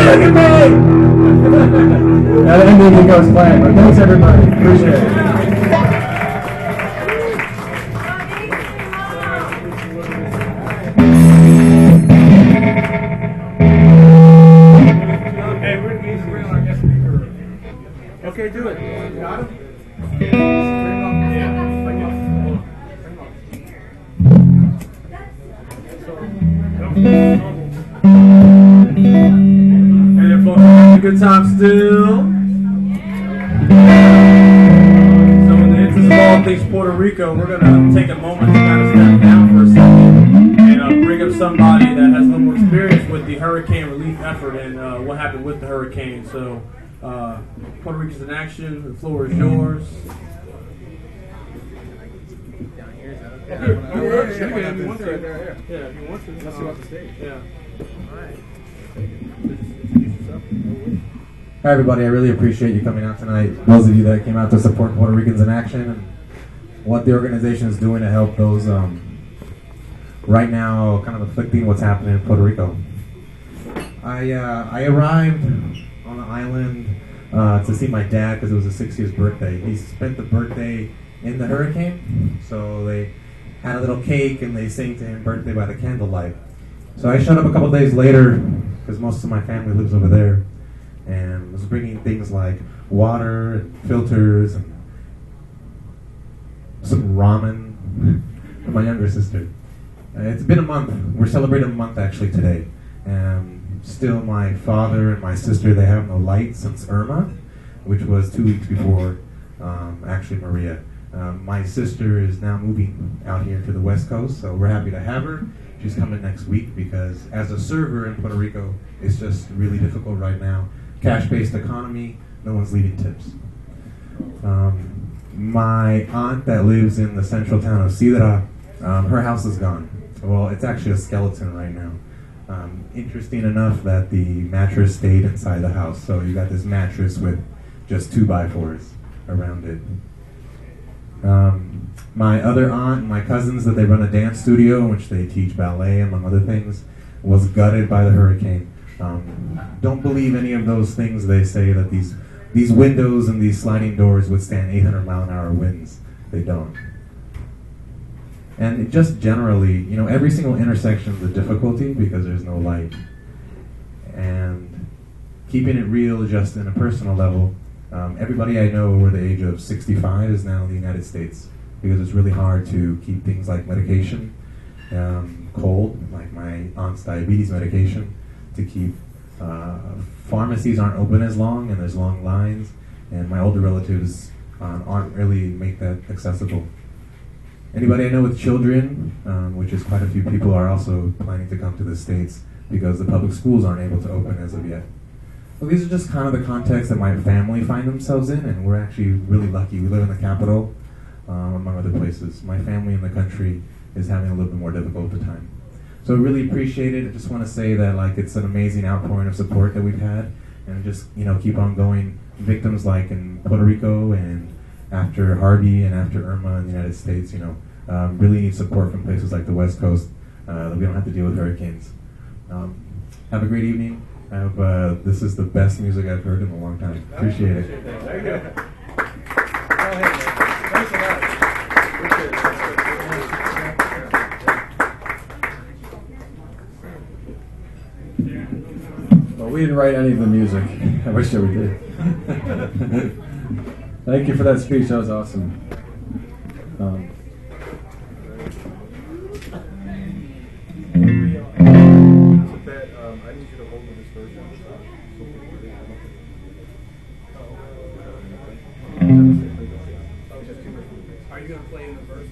look at me! That didn't go as planned, but thanks everybody. Appreciate it. Okay, do it. Got him? And they're both having a good time still. So in the interest of all things Puerto Rico, we're going to take a moment to kind of step down for a second and bring up somebody that has a little more experience with the hurricane relief effort and what happened with the hurricane. So Puerto Rico's in action. The floor is yours. Yeah, if you want to. Yeah, if you want to. Let's go off the stage. Yeah. All right. Hi everybody, I really appreciate you coming out tonight. Those of you that came out to support Puerto Ricans in Action and what the organization is doing to help those right now kind of afflicting what's happening in Puerto Rico. I arrived on the island to see my dad because it was his 60th birthday. He spent the birthday in the hurricane, so they had a little cake and they sang to him birthday by the candlelight. So I showed up a couple days later because most of my family lives over there and was bringing things like water and filters and some ramen for my younger sister. It's been a month. We're celebrating a month actually today. And still my father and my sister, they have no light since Irma, which was 2 weeks before actually Maria. My sister is now moving out here to the West Coast, so we're happy to have her. She's coming next week because as a server in Puerto Rico, it's just really difficult right now. Cash-based economy, no one's leaving tips. My aunt that lives in the central town of Sidra, her house is gone. Well, it's actually a skeleton right now. Interesting enough that the mattress stayed inside the house, so you got this mattress with just 2x4s around it. My other aunt and my cousins that they run a dance studio in which they teach ballet among other things was gutted by the hurricane. Don't believe any of those things they say that these windows and these sliding doors withstand 800-mile-an-hour winds. They don't. And just generally, you know, every single intersection is a difficulty because there's no light. And keeping it real just in a personal level, everybody I know over the age of 65 is now in the United States because it's really hard to keep things like medication cold, like my aunt's diabetes medication, to keep pharmacies aren't open as long and there's long lines, and my older relatives aren't really make that accessible. Anybody I know with children, which is quite a few people, are also planning to come to the States because the public schools aren't able to open as of yet. Well, these are just kind of the context that my family find themselves in, and we're actually really lucky. We live in the capital, among other places. My family in the country is having a little bit more difficult of a time. So I really appreciate it. I just want to say that it's an amazing outpouring of support that we've had, and just keep on going. Victims like in Puerto Rico and after Harvey and after Irma in the United States, really need support from places like the West Coast that we don't have to deal with hurricanes. Have a great evening. I hope this is the best music I've heard in a long time. Appreciate it. There you go. Go ahead, man. Thanks a lot. Well, we didn't write any of the music. I wish that we did. Thank you for that speech. That was awesome. I need you to hold this version. Are you going to play in the verse?